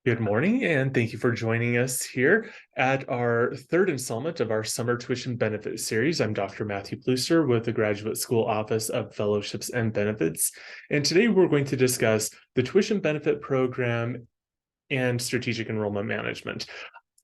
Good morning, and thank you for joining us here at our third installment of our Summer Tuition Benefit Series. I'm Dr. Matthew Plooster with the Graduate School Office of Fellowships and Benefits, and today we're going to discuss the Tuition Benefit Program and Strategic Enrollment Management.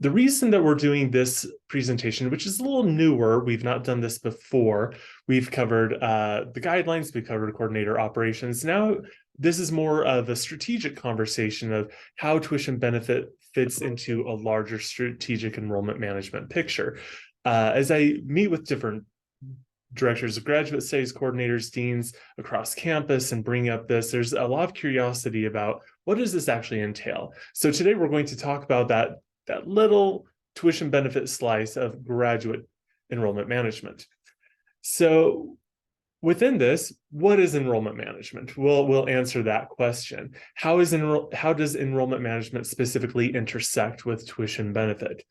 The reason that we're doing this presentation, which is a little newer, we've not done this before. We've covered the guidelines, we've covered coordinator operations. Now, this is more of a strategic conversation of how tuition benefit fits into a larger strategic enrollment management picture. As I meet with different directors of graduate studies, coordinators, deans across campus and bring up this, there's a lot of curiosity about what does this actually entail? So today we're going to talk about that little tuition benefit slice of graduate enrollment management. So within this, what is enrollment management? We'll answer that question. How does enrollment management specifically intersect with tuition benefit?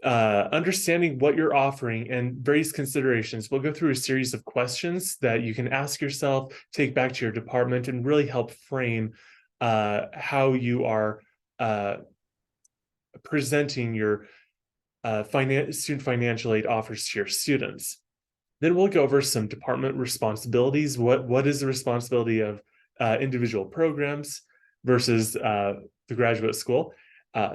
Understanding what you're offering and various considerations. We'll go through a series of questions that you can ask yourself, take back to your department, and really help frame how you are presenting your student financial aid offers to your students. Then we'll go over some department responsibilities. What is the responsibility of individual programs versus the graduate school?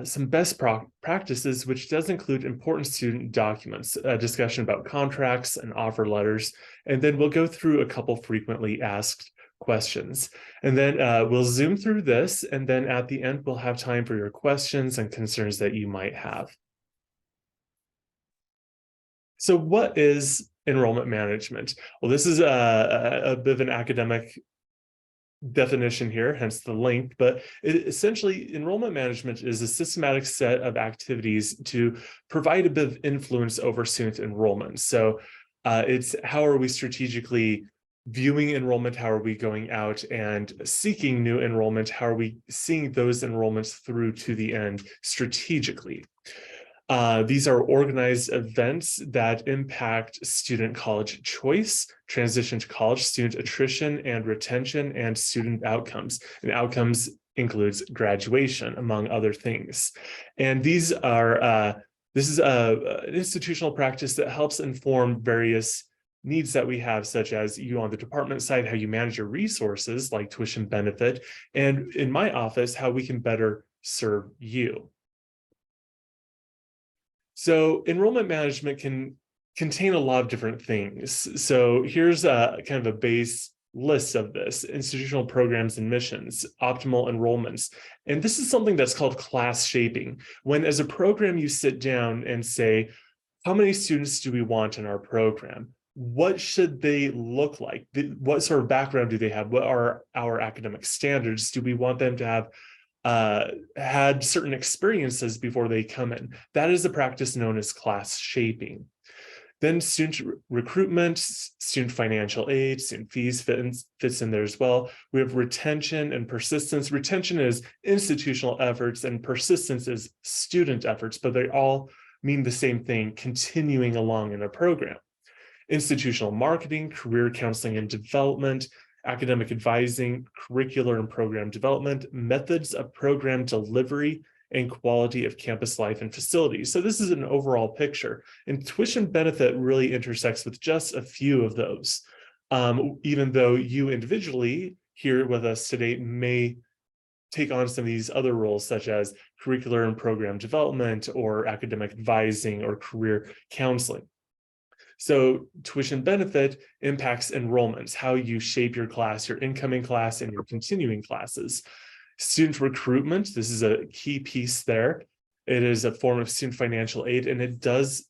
Some best practices, which does include important student documents, a discussion about contracts and offer letters, and then we'll go through a couple frequently asked questions. And then we'll zoom through this, and then at the end, we'll have time for your questions and concerns that you might have. So what is enrollment management? Well, this is a bit of an academic definition here, hence the link, but essentially enrollment management is a systematic set of activities to provide a bit of influence over student enrollment. So it's how are we strategically viewing enrollment? How are we going out and seeking new enrollment? How are we seeing those enrollments through to the end strategically? These are organized events that impact student college choice, transition to college, student attrition and retention, and student outcomes. And outcomes includes graduation, among other things. And these are this is an institutional practice that helps inform various needs that we have, such as you on the department side, how you manage your resources like tuition benefit, and in my office, how we can better serve you. So enrollment management can contain a lot of different things. So here's a kind of a base list of this: institutional programs and missions, optimal enrollments. And this is something that's called class shaping. When as a program, you sit down and say, how many students do we want in our program? What should they look like? What sort of background do they have? What are our academic standards? Do we want them to have had certain experiences before they come in? That is a practice known as class shaping. Then student recruitment, student financial aid, student fees fits in there as well. We have retention and persistence. Retention is institutional efforts and persistence is student efforts, but they all mean the same thing, continuing along in a program. Institutional marketing, career counseling and development, academic advising, curricular and program development, methods of program delivery, and quality of campus life and facilities. So this is an overall picture, and tuition benefit really intersects with just a few of those. Even though you individually here with us today may take on some of these other roles, such as curricular and program development, or academic advising, or career counseling. So tuition benefit impacts enrollments, how you shape your class, your incoming class, and your continuing classes. Student recruitment, this is a key piece there. It is a form of student financial aid, and it does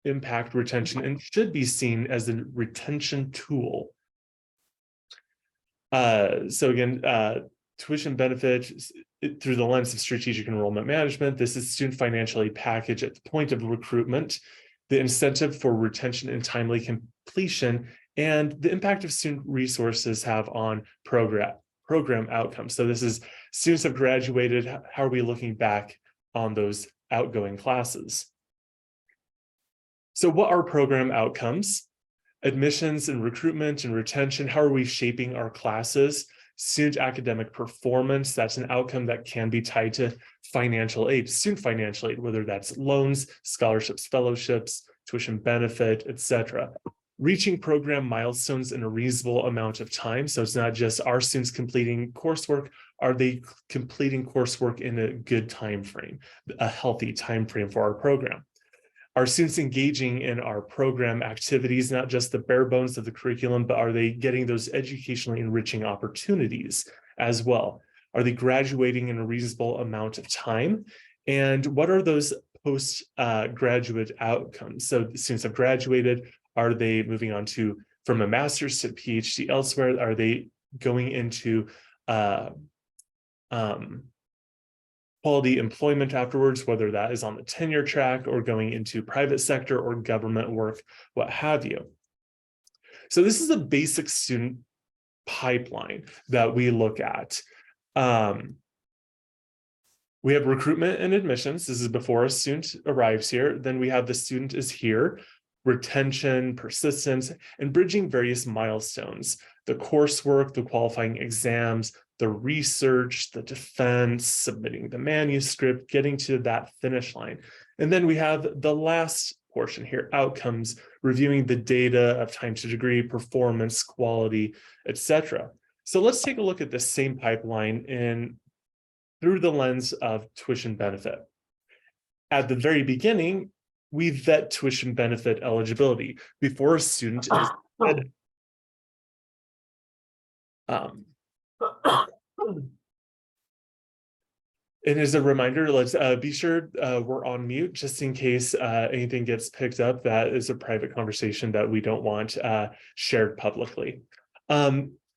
impact retention and should be seen as a retention tool. So again, tuition benefit through the lens of strategic enrollment management. This is student financial aid package at the point of recruitment, the incentive for retention and timely completion, and the impact of student resources have on program outcomes. So this is students have graduated, how are we looking back on those outgoing classes? So what are program outcomes? Admissions and recruitment and retention, how are we shaping our classes? Student academic performance, that's an outcome that can be tied to financial aid, student financial aid, whether that's loans, scholarships, fellowships, tuition benefit, etc. Reaching program milestones in a reasonable amount of time. So it's not just are students completing coursework, are they completing coursework in a good time frame, a healthy time frame for our program? Are students engaging in our program activities, not just the bare bones of the curriculum, but are they getting those educationally enriching opportunities as well? Are they graduating in a reasonable amount of time? And what are those post-graduate outcomes? So students have graduated. Are they moving on to from a master's to PhD elsewhere? Are they going into quality employment afterwards, whether that is on the tenure track or going into private sector or government work, what have you? So this is a basic student pipeline that we look at. We have recruitment and admissions. This is before a student arrives here. Then we have the student is here, retention, persistence, and bridging various milestones, the coursework, the qualifying exams, the research, the defense, submitting the manuscript, getting to that finish line. And then we have the last portion here, outcomes, reviewing the data of time to degree, performance, quality, etc. So let's take a look at the same pipeline through the lens of tuition benefit. At the very beginning, we vet tuition benefit eligibility before a student is admitted. And as a reminder, let's be sure we're on mute just in case anything gets picked up. That is a private conversation that we don't want shared publicly.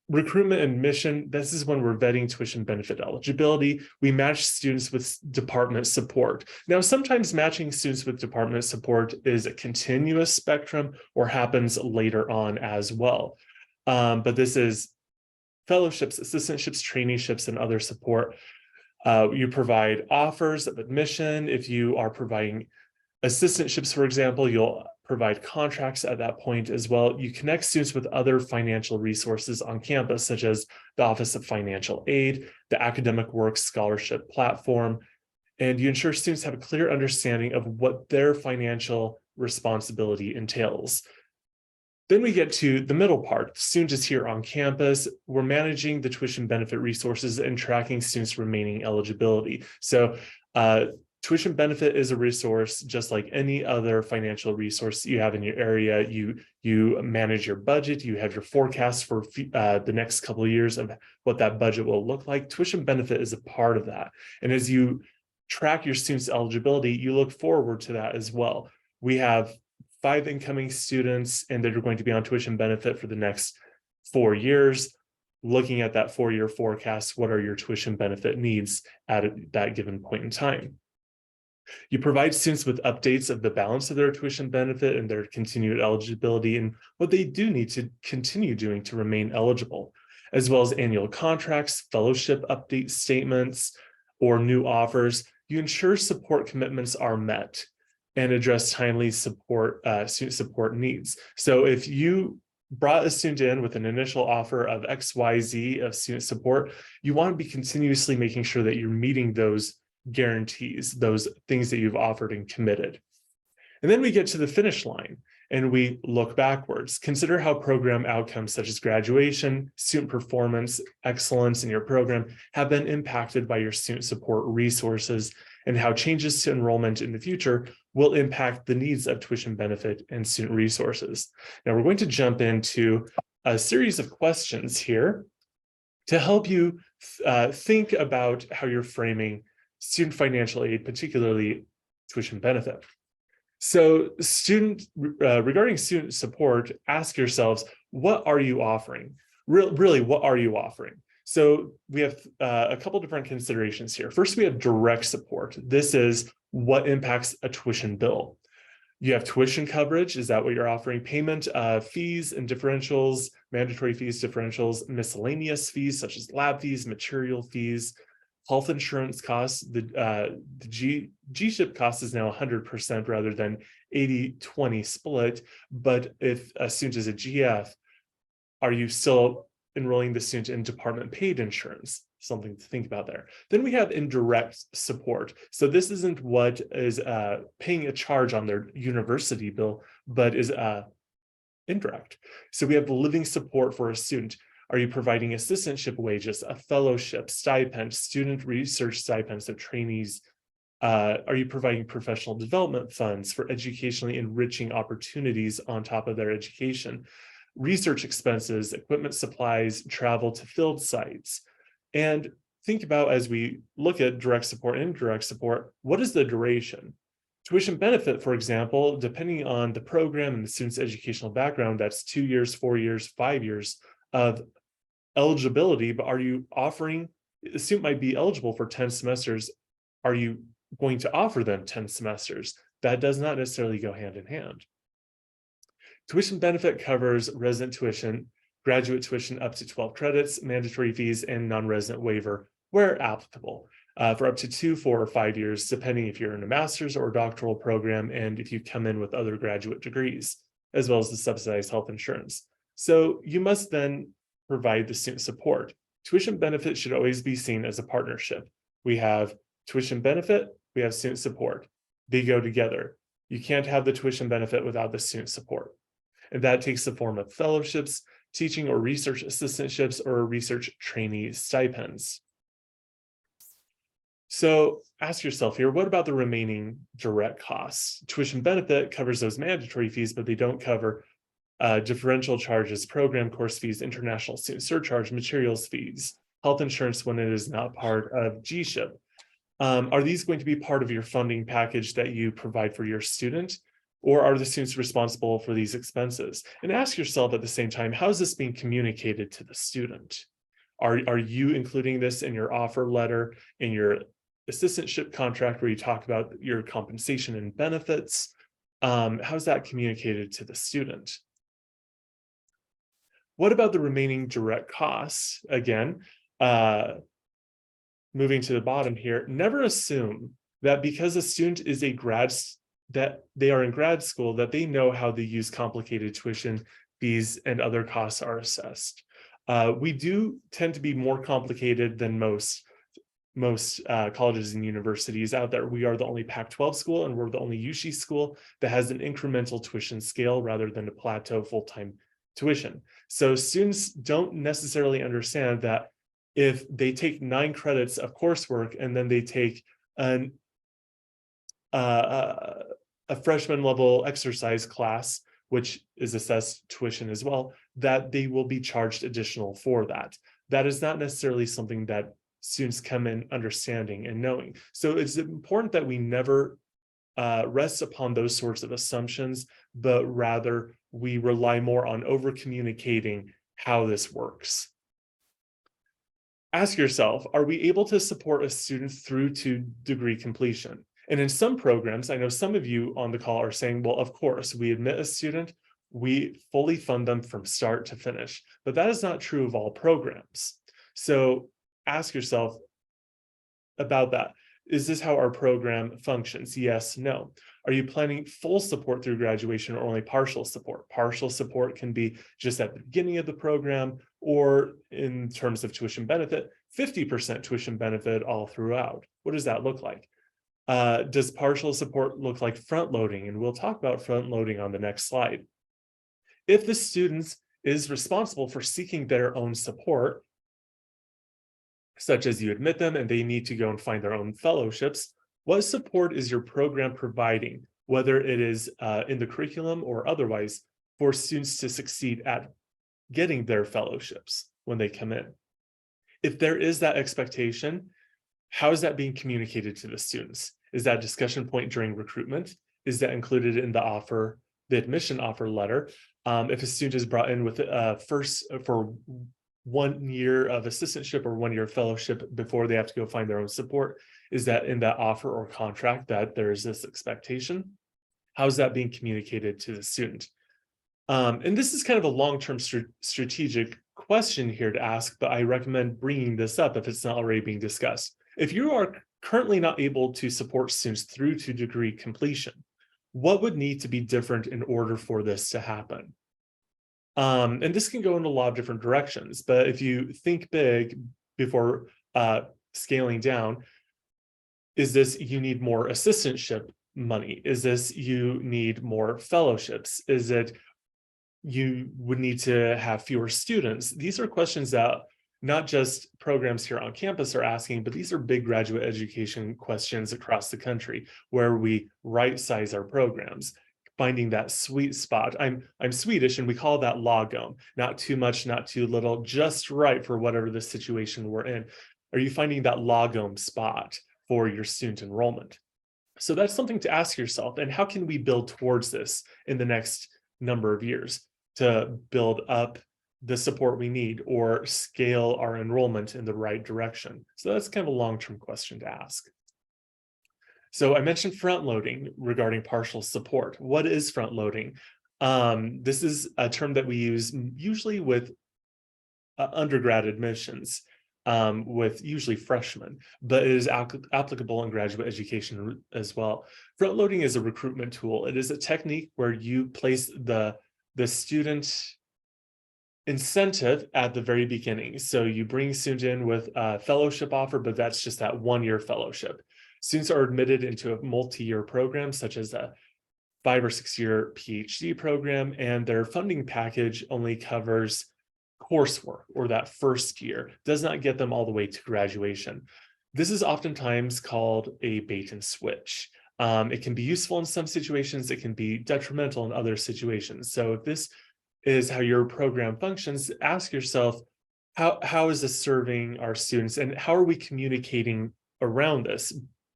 Recruitment and admission, this is when we're vetting tuition benefit eligibility. We match students with department support. Now, sometimes matching students with department support is a continuous spectrum or happens later on as well. But this is fellowships, assistantships, traineeships, and other support. You provide offers of admission. If you are providing assistantships, for example, you'll provide contracts at that point as well. You connect students with other financial resources on campus, such as the Office of Financial Aid, the Academic Work Scholarship Platform, and you ensure students have a clear understanding of what their financial responsibility entails. Then we get to the middle part. The student is here on campus. We're managing the tuition benefit resources and tracking students' remaining eligibility. So tuition benefit is a resource just like any other financial resource you have in your area. You manage your budget, you have your forecast for the next couple of years of what that budget will look like. Tuition benefit is a part of that. And as you track your students' eligibility, you look forward to that as well. We have 5 incoming students, and they're going to be on tuition benefit for the next 4 years. Looking at that 4-year forecast, what are your tuition benefit needs at that given point in time? You provide students with updates of the balance of their tuition benefit and their continued eligibility and what they do need to continue doing to remain eligible, as well as annual contracts, fellowship update statements, or new offers. You ensure support commitments are met and address timely support, student support needs. So if you brought a student in with an initial offer of XYZ of student support, you want to be continuously making sure that you're meeting those guarantees, those things that you've offered and committed. And then we get to the finish line and we look backwards. Consider how program outcomes such as graduation, student performance, excellence in your program have been impacted by your student support resources and how changes to enrollment in the future will impact the needs of tuition benefit and student resources. Now we're going to jump into a series of questions here to help you think about how you're framing student financial aid, particularly tuition benefit. So regarding student support, ask yourselves, what are you offering? Really, what are you offering? So we have a couple different considerations here. First, we have direct support. This is what impacts a tuition bill. You have tuition coverage. Is that what you're offering? Payment of fees and differentials, mandatory fees, differentials, miscellaneous fees, such as lab fees, material fees, health insurance costs. The G-SHIP cost is now 100% rather than 80-20 split. But if a student is a GF, are you still enrolling the student in department paid insurance, something to think about there. Then we have indirect support. So this isn't what is paying a charge on their university bill, but is indirect. So we have living support for a student. Are you providing assistantship wages, a fellowship, stipend, student research stipends of trainees? Are you providing professional development funds for educationally enriching opportunities on top of their education? Research expenses, equipment supplies, travel to field sites. And think about, as we look at direct support and indirect support, what is the duration? Tuition benefit, for example, depending on the program and the student's educational background, that's 2 years, 4 years, 5 years of eligibility. But are you offering, the student might be eligible for 10 semesters. Are you going to offer them 10 semesters? That does not necessarily go hand in hand. Tuition benefit covers resident tuition, graduate tuition up to 12 credits, mandatory fees, and non-resident waiver where applicable for up to 2, 4, or 5 years, depending if you're in a master's or doctoral program and if you come in with other graduate degrees, as well as the subsidized health insurance. So you must then provide the student support. Tuition benefit should always be seen as a partnership. We have tuition benefit, we have student support. They go together. You can't have the tuition benefit without the student support. And that takes the form of fellowships, teaching or research assistantships, or research trainee stipends. So ask yourself here, what about the remaining direct costs? Tuition benefit covers those mandatory fees, but they don't cover differential charges, program course fees, international student surcharge, materials fees, health insurance when it is not part of GSHIP. Are these going to be part of your funding package that you provide for your student? Or are the students responsible for these expenses? And ask yourself at the same time, how is this being communicated to the student? Are you including this in your offer letter, in your assistantship contract where you talk about your compensation and benefits? How's that communicated to the student? What about the remaining direct costs? Again, moving to the bottom here, never assume that because a student is that they are in grad school, that they know how to use complicated tuition fees and other costs are assessed. We do tend to be more complicated than most colleges and universities out there. We are the only Pac-12 school, and we're the only USHE school that has an incremental tuition scale rather than a plateau full-time tuition. So students don't necessarily understand that if they take 9 credits of coursework and then they take a freshman level exercise class, which is assessed tuition as well, that they will be charged additional for that. That is not necessarily something that students come in understanding and knowing. So it's important that we never rest upon those sorts of assumptions, but rather we rely more on over communicating how this works. Ask yourself, are we able to support a student through to degree completion? And in some programs, I know some of you on the call are saying, well, of course, we admit a student, we fully fund them from start to finish, but that is not true of all programs. So ask yourself about that. Is this how our program functions? Yes, no. Are you planning full support through graduation or only partial support? Partial support can be just at the beginning of the program, or in terms of tuition benefit, 50% tuition benefit all throughout. What does that look like? Does partial support look like front loading? And we'll talk about front loading on the next slide. If the student is responsible for seeking their own support, such as you admit them and they need to go and find their own fellowships, what support is your program providing, whether it is in the curriculum or otherwise, for students to succeed at getting their fellowships when they come in? If there is that expectation, how is that being communicated to the students? Is that discussion point during recruitment? Is that included in the admission offer letter? If a student is brought in with for 1 year of assistantship or 1 year fellowship before they have to go find their own support, is that in that offer or contract that there is this expectation? How is that being communicated to the student? And this is kind of a long-term strategic question here to ask, but I recommend bringing this up if it's not already being discussed. If you are currently not able to support students through to degree completion, what would need to be different in order for this to happen? And this can go in a lot of different directions, but if you think big before scaling down, is this you need more assistantship money? Is this you need more fellowships? Is it you would need to have fewer students? These are questions that not just programs here on campus are asking, but these are big graduate education questions across the country where we right size our programs, finding that sweet spot. I'm Swedish and we call that lagom, not too much, not too little, just right for whatever the situation we're in. Are you finding that lagom spot for your student enrollment? So that's something to ask yourself. And how can we build towards this in the next number of years to build up the support we need or scale our enrollment in the right direction? So that's kind of a long-term question to ask. So I mentioned front loading regarding partial support. What is front loading? This is a term that we use usually with undergrad admissions, with usually freshmen, but it is applicable in graduate education as well. Front loading is a recruitment tool. It is a technique where you place the student incentive at the very beginning. So you bring a student in with a fellowship offer, but that's just that 1-year fellowship. Students are admitted into a multi-year program, such as a 5 or 6 year PhD program, and their funding package only covers coursework or that first year, does not get them all the way to graduation. This is oftentimes called a bait and switch. It can be useful in some situations, it can be detrimental in other situations. So if this is how your program functions, ask yourself, how is this serving our students and how are we communicating around this?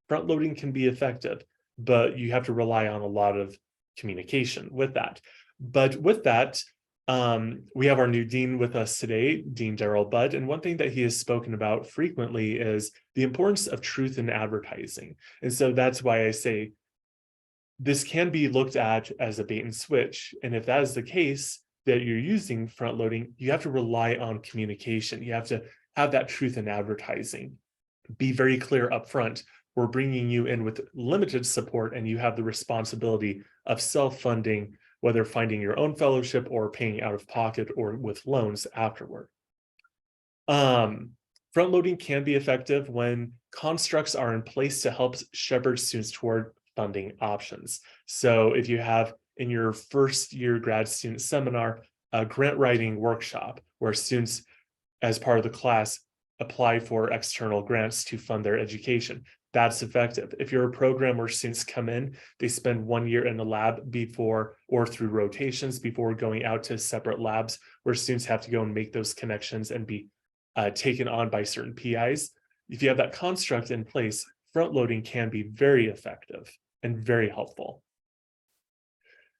Front loading can be effective, but you have to rely on a lot of communication with that. But with that, we have our new dean with us today, Dean Darrell Budd, and one thing that he has spoken about frequently is the importance of truth in advertising. And so that's why I say this can be looked at as a bait and switch. And if that is the case, that you're using front loading, you have to rely on communication. You have to have that truth in advertising. Be very clear up front. We're bringing you in with limited support and you have the responsibility of self-funding, whether finding your own fellowship or paying out of pocket or with loans afterward. Front loading can be effective when constructs are in place to help shepherd students toward funding options. So if you have in your first year grad student seminar, a grant writing workshop where students as part of the class apply for external grants to fund their education, that's effective. If you're a program where students come in, they spend 1 year in the lab before or through rotations before going out to separate labs where students have to go and make those connections and be taken on by certain PIs. If you have that construct in place, front loading can be very effective and very helpful.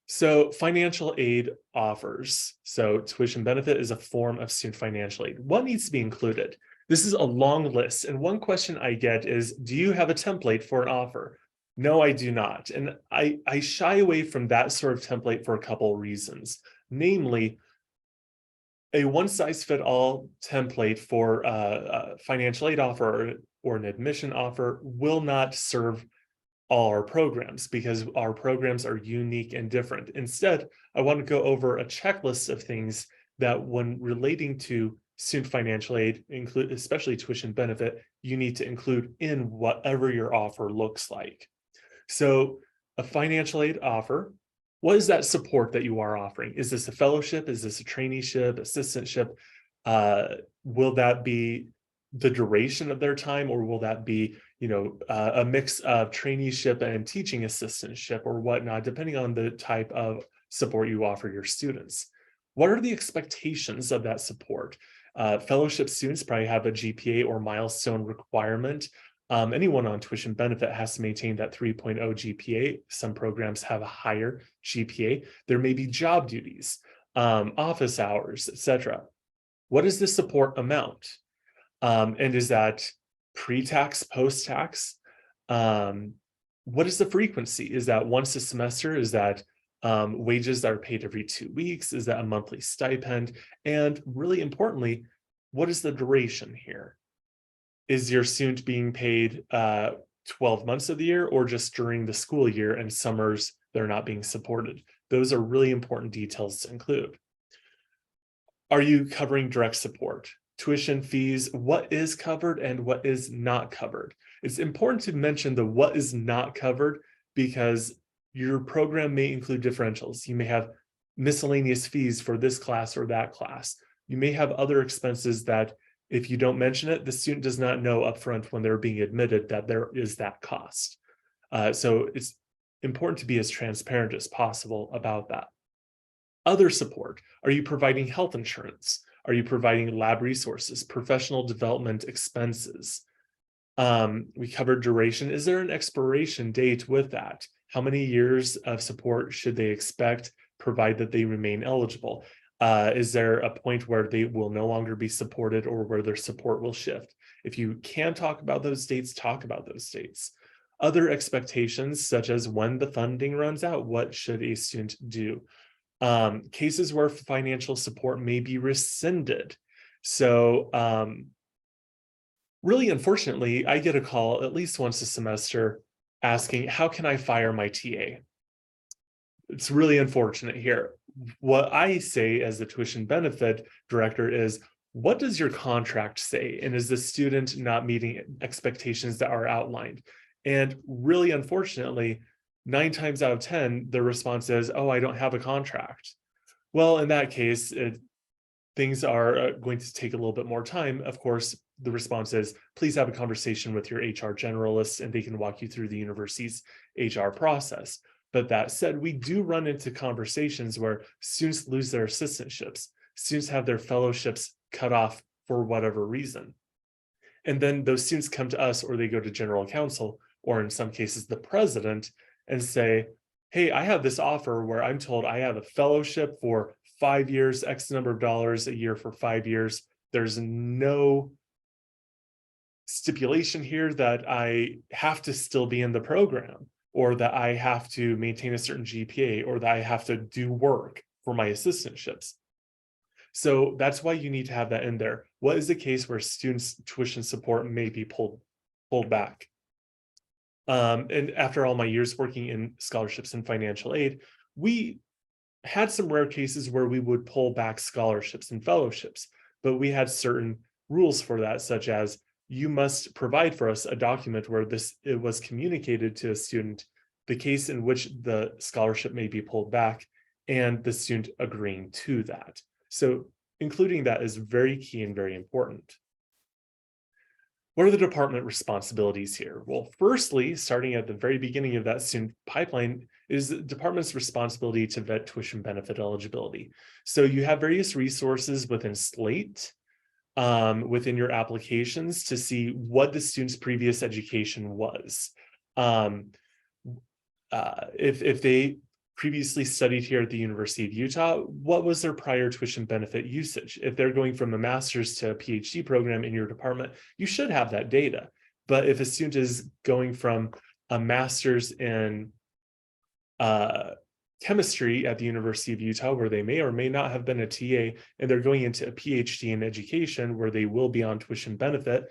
So financial aid offers. So tuition benefit is a form of student financial aid. What needs to be included? This is a long list. And one question I get is, do you have a template for an offer? No, I do not. And I shy away from that sort of template for a couple of reasons. Namely, a one-size-fit-all template for a financial aid offer or an admission offer will not serve all our programs because our programs are unique and different. Instead, I want to go over a checklist of things that when relating to student financial aid, include especially tuition benefit, you need to include in whatever your offer looks like. So a financial aid offer, what is that support that you are offering? Is this a fellowship? Is this a traineeship, assistantship? Will that be the duration of their time, or will that be, a mix of traineeship and teaching assistantship or whatnot, depending on the type of support you offer your students? What are the expectations of that support? Fellowship students probably have a GPA or milestone requirement. Anyone on tuition benefit has to maintain that 3.0 GPA. Some programs have a higher GPA. There may be job duties, office hours, etc. What is the support amount? And is that pre-tax, post-tax? What is the frequency? Is that once a semester? Is that wages that are paid every 2 weeks? Is that a monthly stipend? And really importantly, what is the duration here? Is your student being paid 12 months of the year or just during the school year and summers they're not being supported? Those are really important details to include. Are you covering direct support? Tuition fees, what is covered and what is not covered? It's important to mention the what is not covered because your program may include differentials. You may have miscellaneous fees for this class or that class. You may have other expenses that if you don't mention it, the student does not know upfront when they're being admitted that there is that cost. So it's important to be as transparent as possible about that. Other support. Are you providing health insurance? Are you providing lab resources, professional development expenses? We covered duration. Is there an expiration date with that? How many years of support should they expect, provide that they remain eligible? Is there a point where they will no longer be supported or where their support will shift? If you can talk about those dates, talk about those dates. Other expectations, such as when the funding runs out, what should a student do? Cases where financial support may be rescinded. So really, unfortunately, I get a call at least once a semester asking, how can I fire my TA? It's really unfortunate here. What I say as the tuition benefit director is, what does your contract say? And is the student not meeting expectations that are outlined? And really, unfortunately, 9 times out of 10, the response is, oh, I don't have a contract. Well, in that case, things are going to take a little bit more time. Of course, the response is, please have a conversation with your HR generalist and they can walk you through the university's HR process. But that said, we do run into conversations where students lose their assistantships. Students have their fellowships cut off for whatever reason. And then those students come to us or they go to general counsel, or in some cases, the president, and say, hey, I have this offer where I'm told I have a fellowship for 5 years, X number of dollars a year for 5 years. There's no stipulation here that I have to still be in the program, or that I have to maintain a certain GPA, or that I have to do work for my assistantships. So that's why you need to have that in there. What is the case where students' tuition support may be pulled back? And after all my years working in scholarships and financial aid, we had some rare cases where we would pull back scholarships and fellowships, but we had certain rules for that, such as you must provide for us a document where it was communicated to a student the case in which the scholarship may be pulled back and the student agreeing to that. So including that is very key and very important. What are the department responsibilities here? Well, firstly, starting at the very beginning of that student pipeline is the department's responsibility to vet tuition benefit eligibility. So you have various resources within Slate, within your applications to see what the student's previous education was. If they previously studied here at the University of Utah, what was their prior tuition benefit usage? If they're going from a master's to a PhD program in your department, you should have that data. But if a student is going from a master's in chemistry at the University of Utah, where they may or may not have been a TA, and they're going into a PhD in education where they will be on tuition benefit,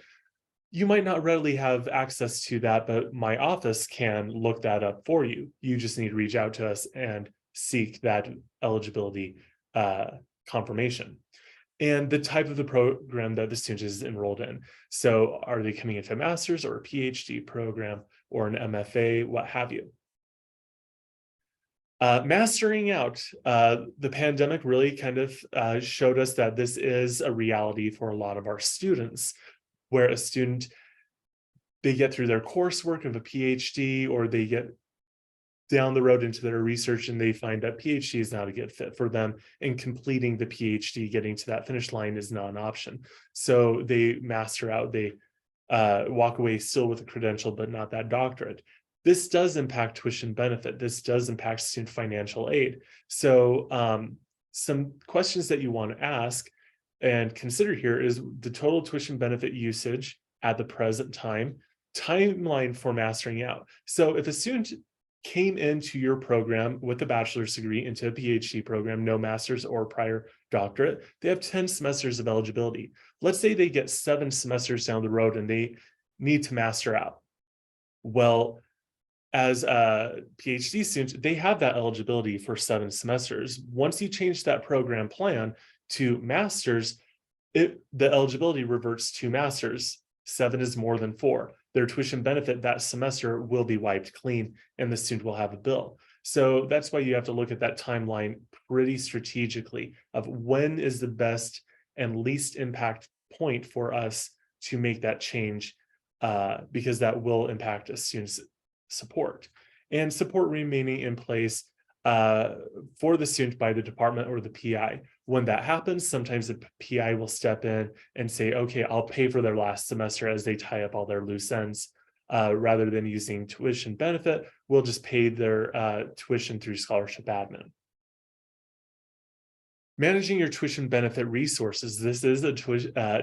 you might not readily have access to that, but my office can look that up for you. You just need to reach out to us and seek that eligibility confirmation. And the type of the program that the student is enrolled in. So are they coming into a master's or a PhD program or an MFA, what have you? Mastering out, the pandemic really kind of showed us that this is a reality for a lot of our students, where a student, they get through their coursework of a PhD, or they get down the road into their research and they find that PhD is not a good fit for them, and completing the PhD, getting to that finish line, is not an option. So they master out, they walk away still with a credential, but not that doctorate. This does impact tuition benefit. This does impact student financial aid. So some questions that you want to ask and consider here is the total tuition benefit usage at the present time, timeline for mastering out. So if a student came into your program with a bachelor's degree into a PhD program, no master's or prior doctorate, they have 10 semesters of eligibility. Let's say they get 7 semesters down the road and they need to master out. Well, as a PhD student, they have that eligibility for 7 semesters. Once you change that program plan, to master's, the eligibility reverts to master's. 7 is more than 4. Their tuition benefit that semester will be wiped clean and the student will have a bill. So that's why you have to look at that timeline pretty strategically of when is the best and least impact point for us to make that change, because that will impact a student's support. And support remaining in place for the student by the department or the PI. When that happens, sometimes the PI will step in and say, okay, I'll pay for their last semester as they tie up all their loose ends. Rather than using tuition benefit, we'll just pay their tuition through scholarship admin. Managing your tuition benefit resources. This is a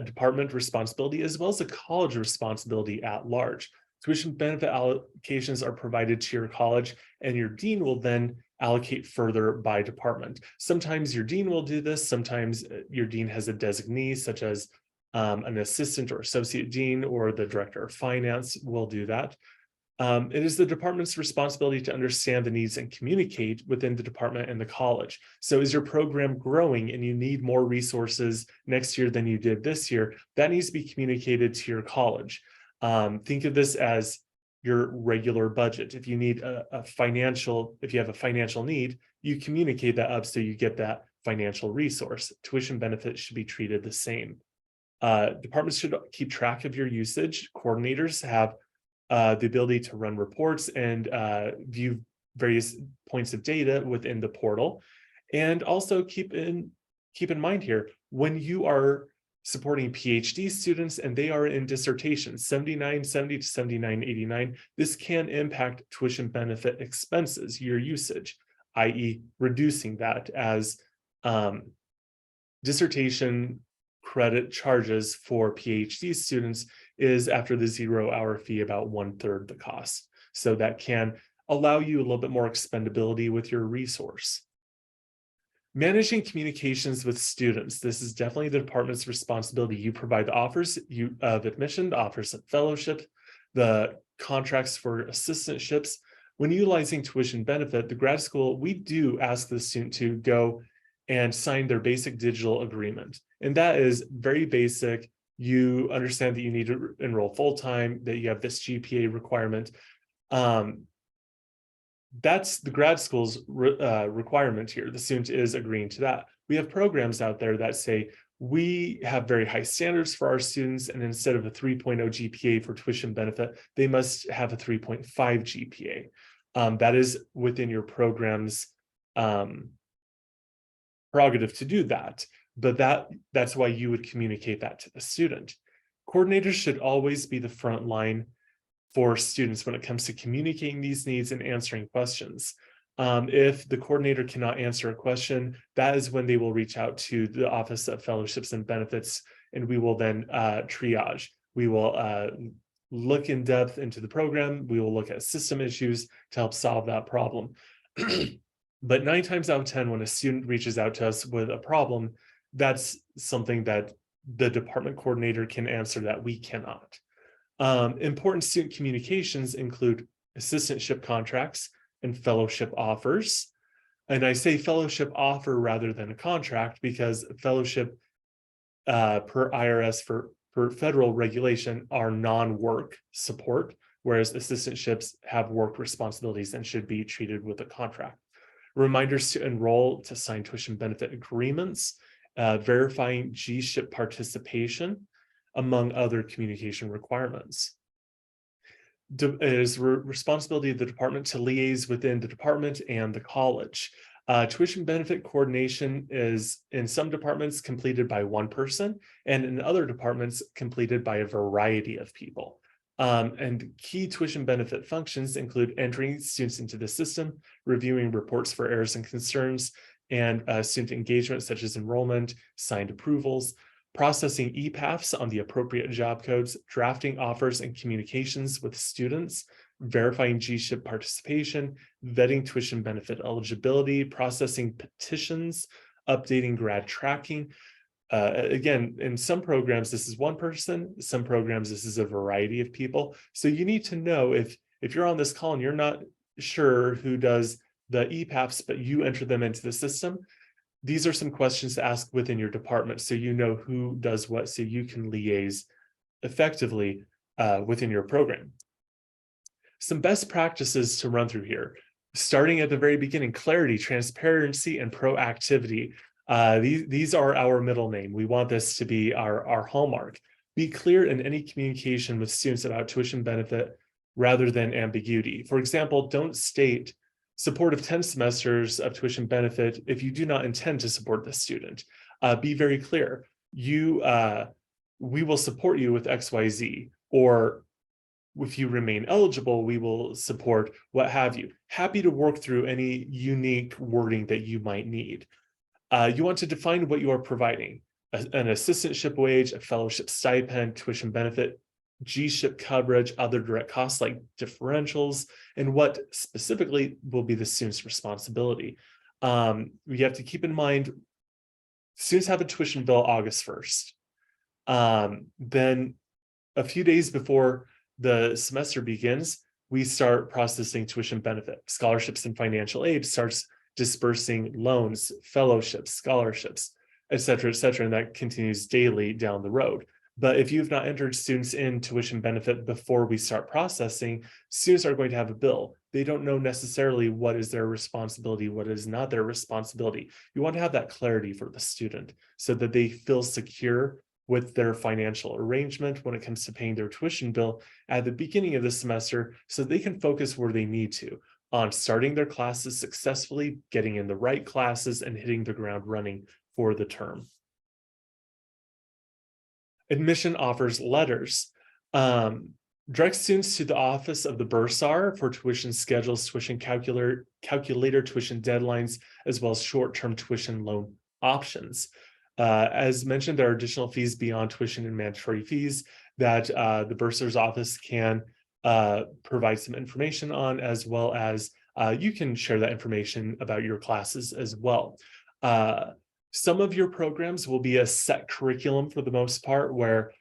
department responsibility as well as a college responsibility at large. Tuition benefit allocations are provided to your college, and your dean will then allocate further by department. Sometimes your dean will do this. Sometimes your dean has a designee, such as an assistant or associate dean, or the director of finance will do that. It is the department's responsibility to understand the needs and communicate within the department and the college. So is your program growing and you need more resources next year than you did this year? That needs to be communicated to your college. Think of this as your regular budget. If you need if you have a financial need, you communicate that up so you get that financial resource. Tuition benefits should be treated the same. Departments should keep track of your usage. Coordinators have the ability to run reports and view various points of data within the portal. And also keep in mind here, when you are supporting PhD students and they are in dissertation, 7970 to 7989, this can impact tuition benefit expenses, your usage, i.e. reducing that as dissertation credit charges for PhD students is after the 0-hour fee about 1/3 the cost. So that can allow you a little bit more expendability with your resource. Managing communications with students. This is definitely the department's responsibility. You provide the offers of admission, the offers of fellowship, the contracts for assistantships. When utilizing tuition benefit, the grad school, we do ask the student to go and sign their basic digital agreement. And that is very basic. You understand that you need to enroll full-time, that you have this GPA requirement. That's the grad school's requirement here. The student is agreeing to that. We have programs out there that say, we have very high standards for our students, and instead of a 3.0 GPA for tuition benefit, they must have a 3.5 GPA. That is within your program's prerogative to do that, but that's why you would communicate that to the student. Coordinators should always be the front line for students when it comes to communicating these needs and answering questions. If the coordinator cannot answer a question, that is when they will reach out to the Office of Fellowships and Benefits, and we will then triage. We will look in depth into the program. We will look at system issues to help solve that problem. But 9 times out of 10, when a student reaches out to us with a problem, that's something that the department coordinator can answer that we cannot. Important student communications include assistantship contracts and fellowship offers. And I say fellowship offer rather than a contract because fellowship per IRS for federal regulation are non-work support, whereas assistantships have work responsibilities and should be treated with a contract. Reminders to enroll, to sign tuition benefit agreements, verifying G-SHIP participation, among other communication requirements. It is responsibility of the department to liaise within the department and the college. Tuition benefit coordination is in some departments completed by one person, and in other departments completed by a variety of people. And key tuition benefit functions include entering students into the system, reviewing reports for errors and concerns, and student engagement such as enrollment, signed approvals, processing EPAFs on the appropriate job codes, drafting offers and communications with students, verifying G-SHIP participation, vetting tuition benefit eligibility, processing petitions, updating grad tracking. Again, in some programs, this is one person, some programs, this is a variety of people. So you need to know if you're on this call and you're not sure who does the EPAFs, but you enter them into the system, These are some questions to ask within your department so you know who does what, so you can liaise effectively within your program. Some best practices to run through here. Starting at the very beginning, clarity, transparency, and proactivity. These are our middle name. We want this to be our hallmark. Be clear in any communication with students about tuition benefit rather than ambiguity. For example, don't state support of 10 semesters of tuition benefit if you do not intend to support the student. Be very clear. We will support you with XYZ, or if you remain eligible, we will support what have you. Happy to work through any unique wording that you might need. You want to define what you are providing: an assistantship wage, a fellowship stipend, tuition benefit, G-ship coverage, other direct costs like differentials, and what specifically will be the student's responsibility. We have to keep in mind, students have a tuition bill August 1st. Then a few days before the semester begins, we start processing tuition benefit. Scholarships and financial aid starts dispersing loans, fellowships, scholarships, et cetera, and that continues daily down the road. But if you've not entered students in tuition benefit before we start processing, students are going to have a bill. They don't know necessarily what is their responsibility, what is not their responsibility. You want to have that clarity for the student so that they feel secure with their financial arrangement when it comes to paying their tuition bill at the beginning of the semester, so they can focus where they need to on starting their classes successfully, getting in the right classes, and hitting the ground running for the term. Admission offers letters. Direct students to the office of the bursar for tuition schedules, tuition calculator, tuition deadlines, as well as short-term tuition loan options. As mentioned, there are additional fees beyond tuition and mandatory fees that the bursar's office can provide some information on, as well as you can share that information about your classes as well. Some of your programs will be a set curriculum for the most part, where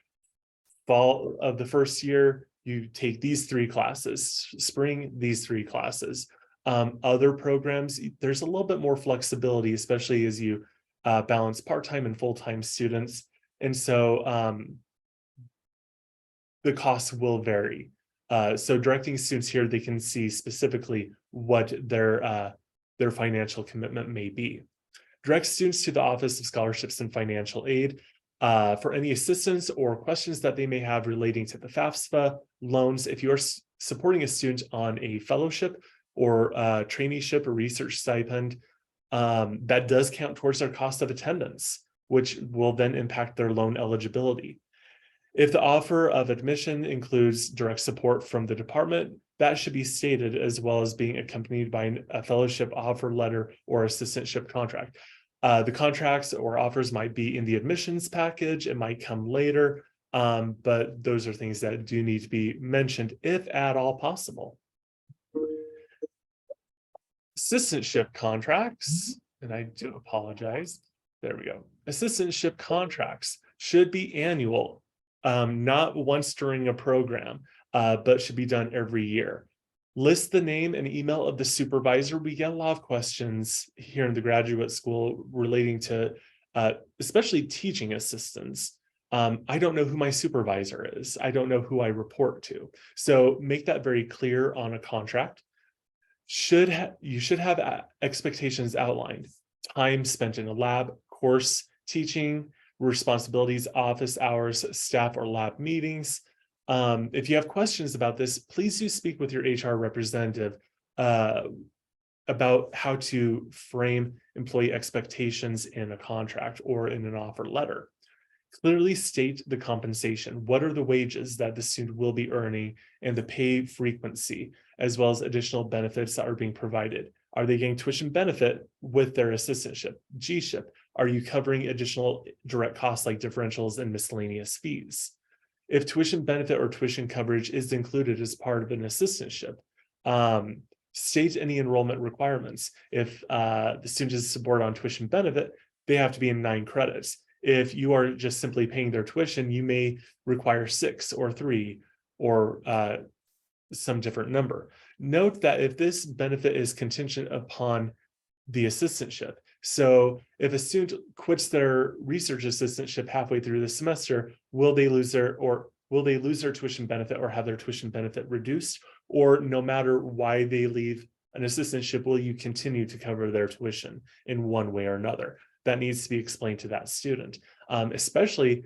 fall of the first year, you take these 3 classes, spring, these 3 classes. Other programs, there's a little bit more flexibility, especially as you balance part-time and full-time students. And so the costs will vary. So directing students here, they can see specifically what their financial commitment may be. Direct students to the Office of Scholarships and Financial Aid for any assistance or questions that they may have relating to the FAFSA loans. If you're supporting a student on a fellowship or traineeship or research stipend, that does count towards their cost of attendance, which will then impact their loan eligibility. If the offer of admission includes direct support from the department, that should be stated, as well as being accompanied by a fellowship offer letter or assistantship contract. The contracts or offers might be in the admissions package. It might come later, but those are things that do need to be mentioned, if at all possible. Assistantship contracts, and I do apologize. There we go. Assistantship contracts should be annual, not once during a program, but should be done every year. List the name and email of the supervisor. We get a lot of questions here in the graduate school relating to especially teaching assistants. I don't know who my supervisor is. I don't know who I report to. So make that very clear on a contract. You should have expectations outlined: time spent in a lab, course teaching, responsibilities, office hours, staff or lab meetings. If you have questions about this, please do speak with your HR representative about how to frame employee expectations in a contract or in an offer letter. Clearly state the compensation. What are the wages that the student will be earning and the pay frequency, as well as additional benefits that are being provided? Are they getting tuition benefit with their assistantship, G-ship? Are you covering additional direct costs like differentials and miscellaneous fees? If tuition benefit or tuition coverage is included as part of an assistantship, state any enrollment requirements. If the student is support on tuition benefit, they have to be in 9 credits. If you are just simply paying their tuition, you may require 6 or 3 or some different number. Note that if this benefit is contingent upon the assistantship, So if a student quits their research assistantship halfway through the semester, will they lose their tuition benefit or have their tuition benefit reduced? Or no matter why they leave an assistantship, will you continue to cover their tuition in one way or another? That needs to be explained to that student, especially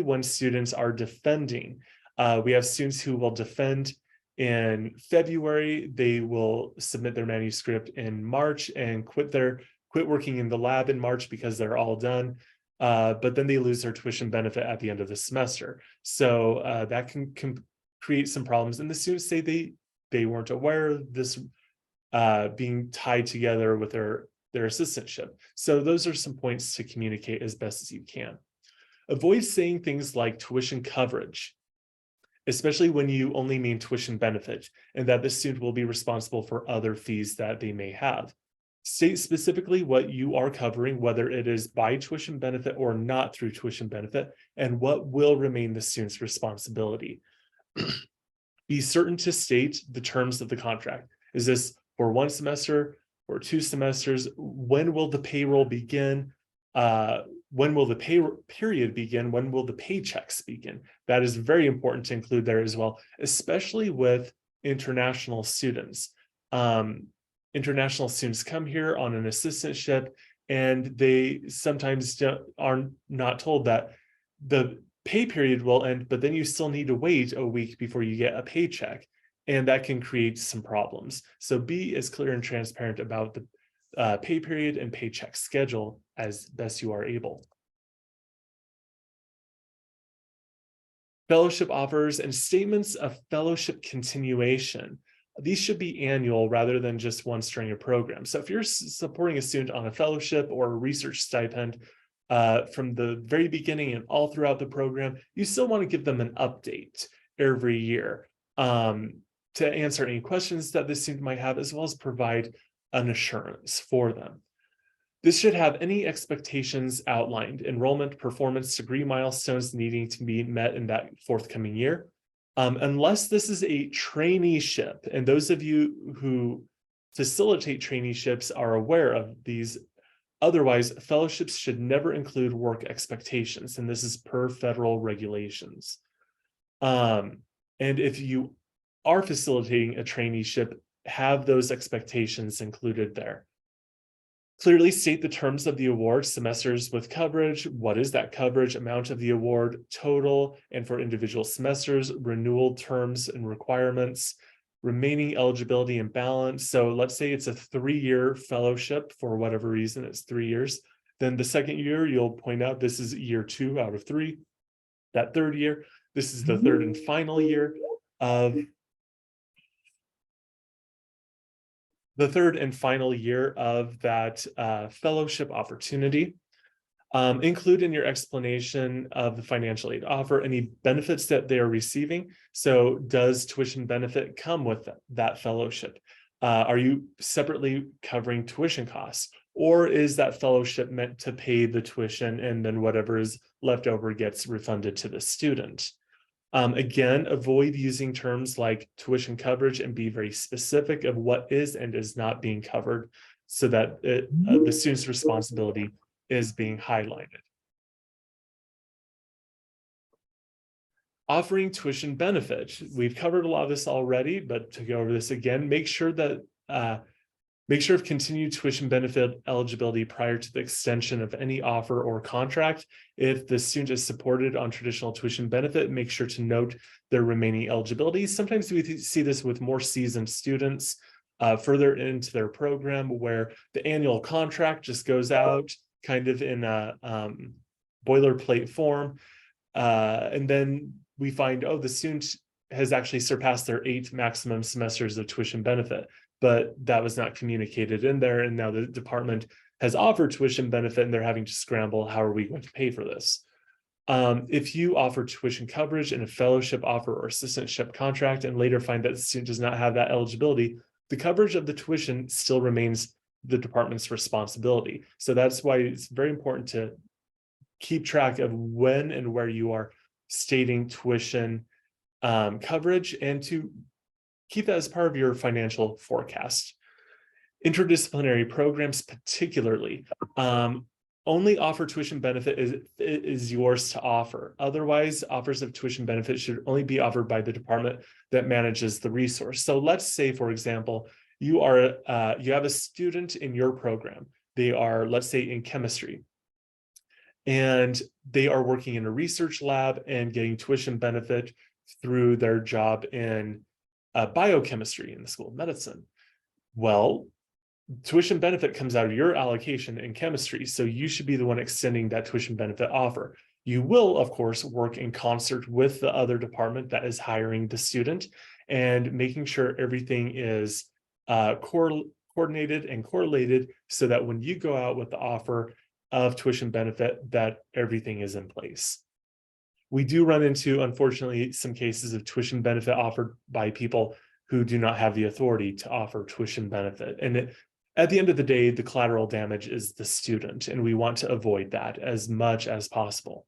when students are defending. We have students who will defend in February. They will submit their manuscript in March and quit working in the lab in March because they're all done. But then they lose their tuition benefit at the end of the semester. So that can create some problems. And the students say they weren't aware of this being tied together with their assistantship. So those are some points to communicate as best as you can. Avoid saying things like tuition coverage, especially when you only mean tuition benefit, and that the student will be responsible for other fees that they may have. State specifically what you are covering, whether it is by tuition benefit or not through tuition benefit, and what will remain the student's responsibility. Be certain to state the terms of the contract. Is this for one semester or 2 semesters? When will the payroll begin? When will the pay period begin? When will the paychecks begin? That is very important to include there as well, especially with international students. International students come here on an assistantship, and they sometimes are not told that the pay period will end, but then you still need to wait a week before you get a paycheck, and that can create some problems. So be as clear and transparent about the pay period and paycheck schedule as best you are able. Fellowship offers and statements of fellowship continuation. These should be annual rather than just once during a program. So if you're supporting a student on a fellowship or a research stipend from the very beginning and all throughout the program, you still want to give them an update every year to answer any questions that the student might have, as well as provide an assurance for them. This should have any expectations outlined, enrollment, performance, degree milestones needing to be met in that forthcoming year. Unless this is a traineeship, and those of you who facilitate traineeships are aware of these. Otherwise, fellowships should never include work expectations, and this is per federal regulations. And if you are facilitating a traineeship, have those expectations included there. Clearly state the terms of the award, semesters with coverage, what is that coverage, amount of the award total, and for individual semesters, renewal terms and requirements, remaining eligibility and balance. So let's say it's a 3-year fellowship for whatever reason, it's 3 years. Then the second year, you'll point out this is year 2 out of 3. That third year, this is the third and final year of that fellowship opportunity. Include in your explanation of the financial aid offer any benefits that they are receiving. So does tuition benefit come with that fellowship? Are you separately covering tuition costs? Or is that fellowship meant to pay the tuition and then whatever is left over gets refunded to the student? Again, avoid using terms like tuition coverage and be very specific of what is and is not being covered so that the student's responsibility is being highlighted. Offering tuition benefit. We've covered a lot of this already, but to go over this again, make sure of continued tuition benefit eligibility prior to the extension of any offer or contract. If the student is supported on traditional tuition benefit, make sure to note their remaining eligibility. Sometimes we see this with more seasoned students further into their program, where the annual contract just goes out kind of in a boilerplate form. And then we find, oh, the student has actually surpassed their 8 maximum semesters of tuition benefit, but that was not communicated in there. And now the department has offered tuition benefit and they're having to scramble, how are we going to pay for this? If you offer tuition coverage in a fellowship offer or assistantship contract and later find that the student does not have that eligibility, the coverage of the tuition still remains the department's responsibility. So that's why it's very important to keep track of when and where you are stating tuition coverage, and to keep that as part of your financial forecast. Interdisciplinary programs particularly, only offer tuition benefit is yours to offer. Otherwise, offers of tuition benefit should only be offered by the department that manages the resource. So let's say, for example, you have a student in your program. They are, let's say, in chemistry, and they are working in a research lab and getting tuition benefit through their job in biochemistry in the School of Medicine. Well, tuition benefit comes out of your allocation in chemistry, so you should be the one extending that tuition benefit offer. You will, of course, work in concert with the other department that is hiring the student and making sure everything is coordinated and correlated so that when you go out with the offer of tuition benefit, that everything is in place. We do run into, unfortunately, some cases of tuition benefit offered by people who do not have the authority to offer tuition benefit. And at the end of the day, the collateral damage is the student, and we want to avoid that as much as possible.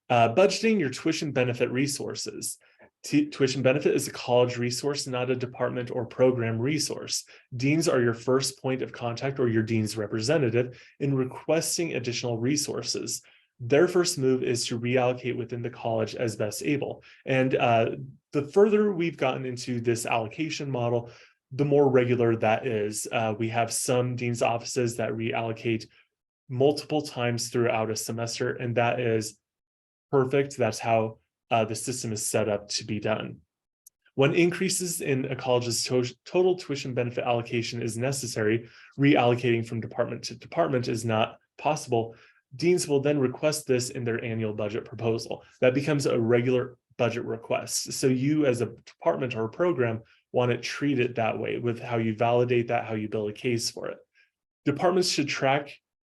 Budgeting your tuition benefit resources. Tuition benefit is a college resource, not a department or program resource. Deans are your first point of contact, or your dean's representative, in requesting additional resources. Their first move is to reallocate within the college as best able. And the further we've gotten into this allocation model, the more regular that is. We have some dean's offices that reallocate multiple times throughout a semester, and that is perfect. That's how the system is set up to be done. When increases in a college's total tuition benefit allocation is necessary, reallocating from department to department is not possible. Deans will then request this in their annual budget proposal. That becomes a regular budget request. So you, as a department or a program, want to treat it that way with how you validate that, how you build a case for it. Departments should track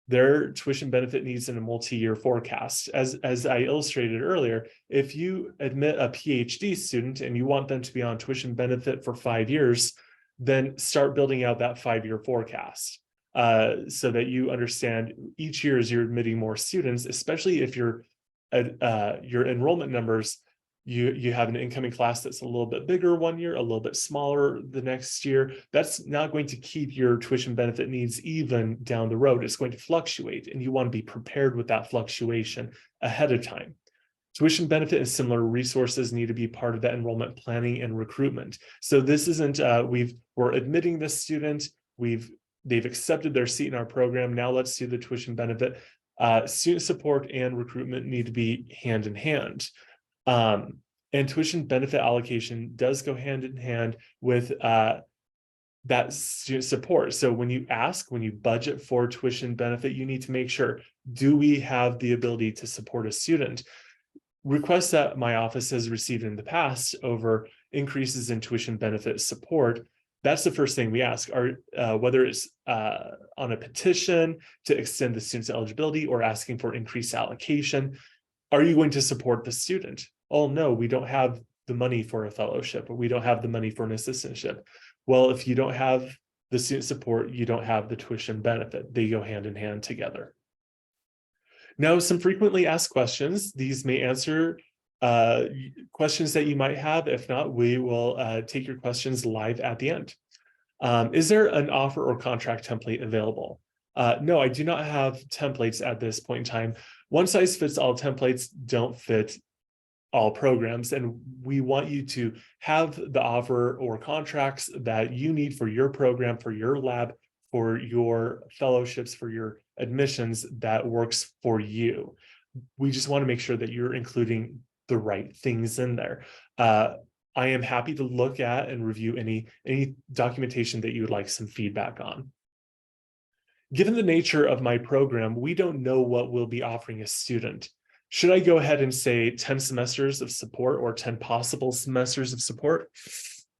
their tuition benefit needs in a multi-year forecast. As I illustrated earlier, if you admit a PhD student and you want them to be on tuition benefit for 5 years, then start building out that 5-year forecast so that you understand each year as you're admitting more students, especially if your enrollment numbers, you have an incoming class that's a little bit bigger one year, a little bit smaller the next year. That's not going to keep your tuition benefit needs even down the road. It's going to fluctuate, and you want to be prepared with that fluctuation ahead of time. Tuition benefit and similar resources need to be part of that enrollment planning and recruitment. So this isn't we're admitting this student, they've accepted their seat in our program. Now let's do the tuition benefit. Student support and recruitment need to be hand in hand. And tuition benefit allocation does go hand in hand with that student support. So when you budget for tuition benefit, you need to make sure, do we have the ability to support a student? Requests that my office has received in the past over increases in tuition benefit support, that's the first thing we ask, whether it's on a petition to extend the student's eligibility or asking for increased allocation. Are you going to support the student? Oh, no, we don't have the money for a fellowship, or we don't have the money for an assistantship. Well, if you don't have the student support, you don't have the tuition benefit. They go hand in hand together. Now, some frequently asked questions. These may answer questions that you might have. If not, we will take your questions live at the end. Is there an offer or contract template available? No, I do not have templates at this point in time. One size fits all templates don't fit all programs, and we want you to have the offer or contracts that you need for your program, for your lab, for your fellowships, for your admissions that works for you. We just want to make sure that you're including the right things in there. I am happy to look at and review any documentation that you would like some feedback on. Given the nature of my program, we don't know what we'll be offering a student. Should I go ahead and say 10 semesters of support or 10 possible semesters of support?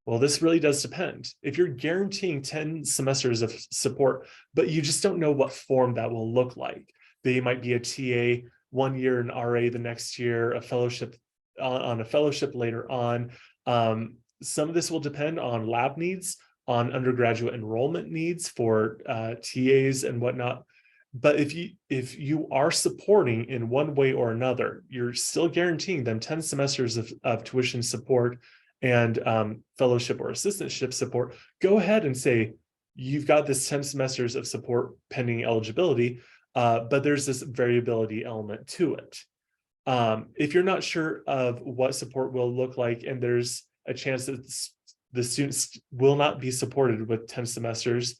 Well, this really does depend. If you're guaranteeing 10 semesters of support, but you just don't know what form that will look like. They might be a TA 1 year, an RA the next year, a fellowship on a fellowship later on. Some of this will depend on lab needs, on undergraduate enrollment needs for TAs and whatnot. But if you are supporting in one way or another, you're still guaranteeing them 10 semesters of tuition support and fellowship or assistantship support. Go ahead and say, you've got this 10 semesters of support pending eligibility, but there's this variability element to it. If you're not sure of what support will look like, and there's a chance that the students will not be supported with 10 semesters,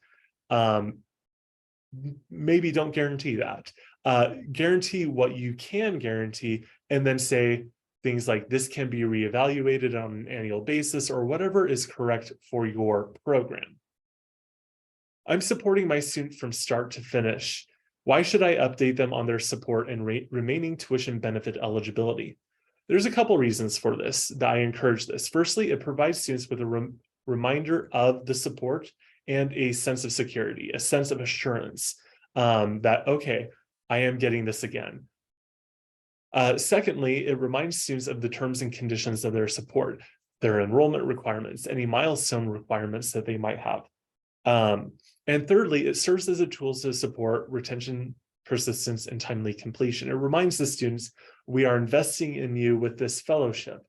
maybe don't guarantee that. Guarantee what you can guarantee, and then say things like this can be reevaluated on an annual basis, or whatever is correct for your program. I'm supporting my student from start to finish. Why should I update them on their support and remaining tuition benefit eligibility? There's a couple reasons for this that I encourage this. Firstly, it provides students with a reminder of the support and a sense of security, a sense of assurance that, okay, I am getting this again. Secondly, it reminds students of the terms and conditions of their support, their enrollment requirements, any milestone requirements that they might have. And thirdly, it serves as a tool to support retention, persistence, and timely completion. It reminds the students, we are investing in you with this fellowship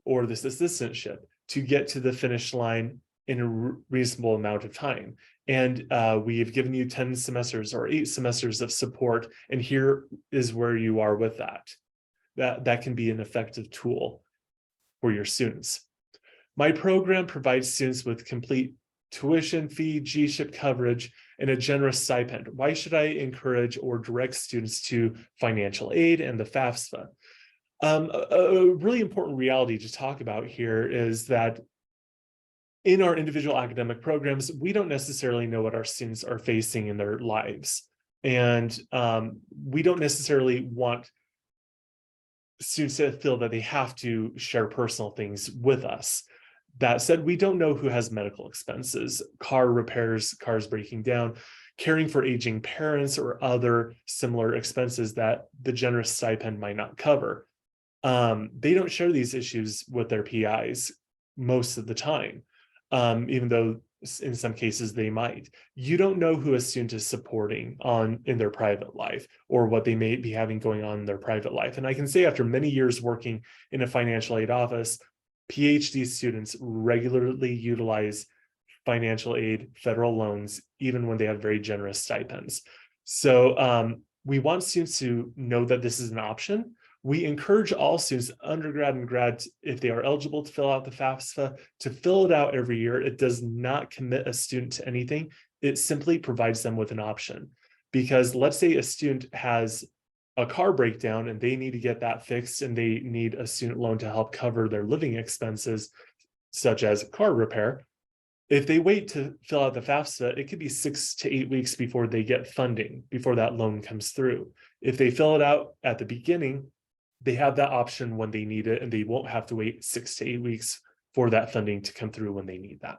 or this assistantship to get to the finish line in a reasonable amount of time. And we have given you 10 semesters or 8 semesters of support, and here is where you are with that. That can be an effective tool for your students. My program provides students with complete tuition fee, G-SHIP coverage, and a generous stipend. Why should I encourage or direct students to financial aid and the FAFSA? A really important reality to talk about here is that in our individual academic programs, we don't necessarily know what our students are facing in their lives. And we don't necessarily want students to feel that they have to share personal things with us. That said, we don't know who has medical expenses, car repairs, cars breaking down, caring for aging parents, or other similar expenses that the generous stipend might not cover. They don't share these issues with their PIs most of the time, even though in some cases they might. You don't know who a student is supporting in their private life, or what they may be having going on in their private life. And I can say, after many years working in a financial aid office, PhD students regularly utilize financial aid, federal loans, even when they have very generous stipends. So we want students to know that this is an option. We encourage all students, undergrad and grad, if they are eligible to fill out the FAFSA, to fill it out every year. It does not commit a student to anything. It simply provides them with an option. Because let's say a student has a car breakdown and they need to get that fixed, and they need a student loan to help cover their living expenses, such as car repair. If they wait to fill out the FAFSA, it could be 6 to 8 weeks before they get funding, before that loan comes through. If they fill it out at the beginning, they have that option when they need it, and they won't have to wait 6 to 8 weeks for that funding to come through when they need that.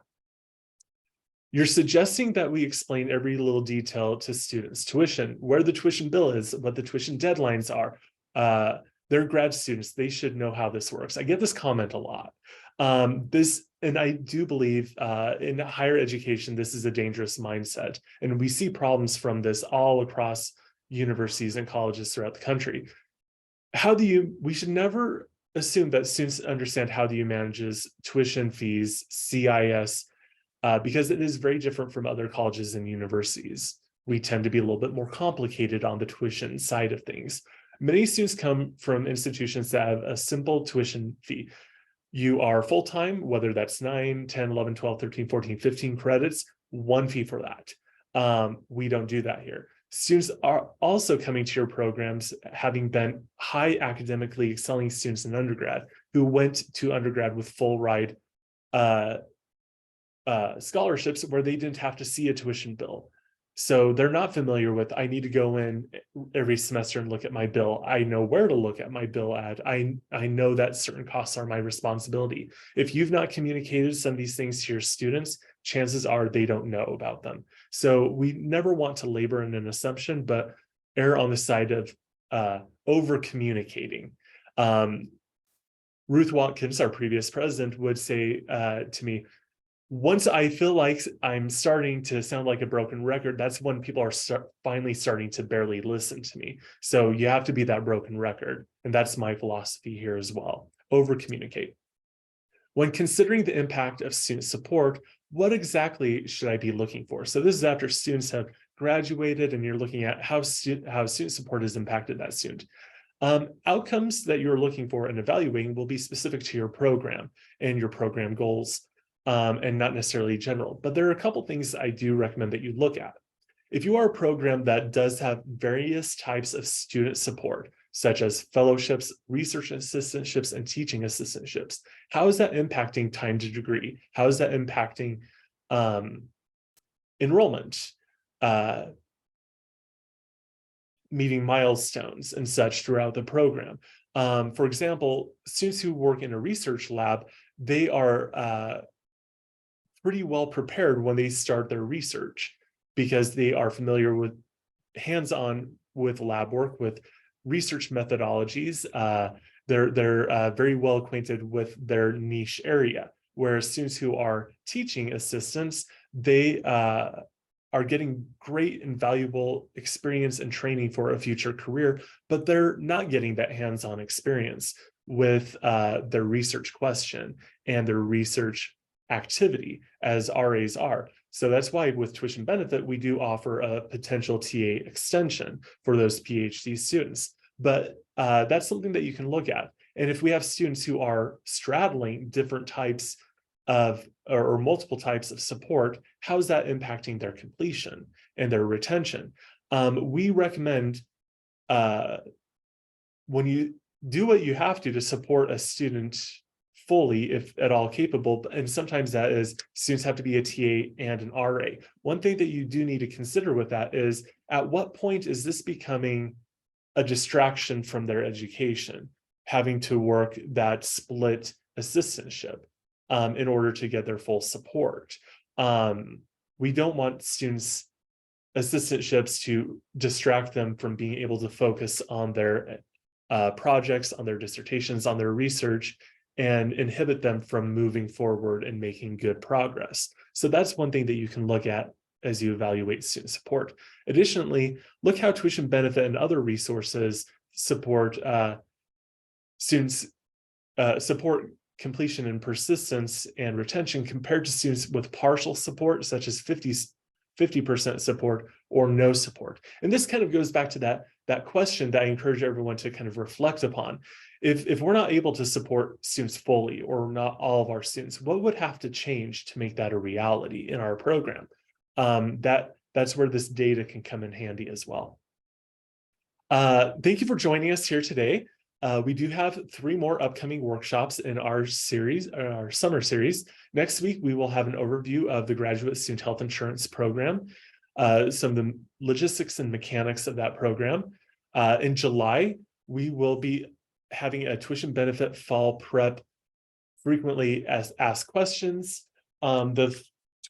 You're suggesting that we explain every little detail to students: tuition, where the tuition bill is, what the tuition deadlines are. They're grad students, they should know how this works. I get this comment a lot. And I do believe in higher education, this is a dangerous mindset. And we see problems from this all across universities and colleges throughout the country. We should never assume that students understand how the U manages tuition fees, CIS, because it is very different from other colleges and universities. We tend to be a little bit more complicated on the tuition side of things. Many students come from institutions that have a simple tuition fee. You are full-time, whether that's 9, 10, 11, 12, 13, 14, 15 credits, one fee for that. We don't do that here. Students are also coming to your programs having been high academically excelling students in undergrad who went to undergrad with full ride scholarships where they didn't have to see a tuition bill. So they're not familiar with, I need to go in every semester and look at my bill. I know where to look at my bill at. I know that certain costs are my responsibility. If you've not communicated some of these things to your students, chances are they don't know about them. So we never want to labor in an assumption, but err on the side of over communicating. Ruth Watkins, our previous president, would say to me, once I feel like I'm starting to sound like a broken record, that's when people are finally starting to barely listen to me. So you have to be that broken record. And that's my philosophy here as well. Over communicate. When considering the impact of student support, what exactly should I be looking for? So this is after students have graduated and you're looking at how student support has impacted that student. Outcomes that you're looking for and evaluating will be specific to your program and your program goals, and not necessarily general. But there are a couple things I do recommend that you look at. If you are a program that does have various types of student support, such as fellowships, research assistantships, and teaching assistantships, how is that impacting time to degree? How is that impacting enrollment, meeting milestones and such throughout the program? For example, students who work in a research lab, they are pretty well prepared when they start their research because they are familiar with hands-on with lab work, with research methodologies. They're very well acquainted with their niche area, whereas students who are teaching assistants, they are getting great and valuable experience and training for a future career, but they're not getting that hands-on experience with their research question and their research activity as RAs are. So that's why with tuition benefit, we do offer a potential TA extension for those PhD students. But that's something that you can look at. And if we have students who are straddling different types of or multiple types of support, how's that impacting their completion and their retention? We recommend when you do what you have to support a student fully, if at all capable, and sometimes that is students have to be a TA and an RA. One thing that you do need to consider with that is, at what point is this becoming a distraction from their education, having to work that split assistantship in order to get their full support? We don't want students' assistantships to distract them from being able to focus on their projects, on their dissertations, on their research, and inhibit them from moving forward and making good progress. So that's one thing that you can look at as you evaluate student support. Additionally, look how tuition benefit and other resources support students, support completion and persistence and retention compared to students with partial support, such as 50% support or no support. And this kind of goes back to that question that I encourage everyone to kind of reflect upon. If we're not able to support students fully, or not all of our students, what would have to change to make that a reality in our program? That's where this data can come in handy as well. Thank you for joining us here today. We do have 3 more upcoming workshops in our series, our summer series. Next week, we will have an overview of the Graduate Student Health Insurance Program, some of the logistics and mechanics of that program. In July, we will be having a tuition benefit fall prep frequently asked questions. The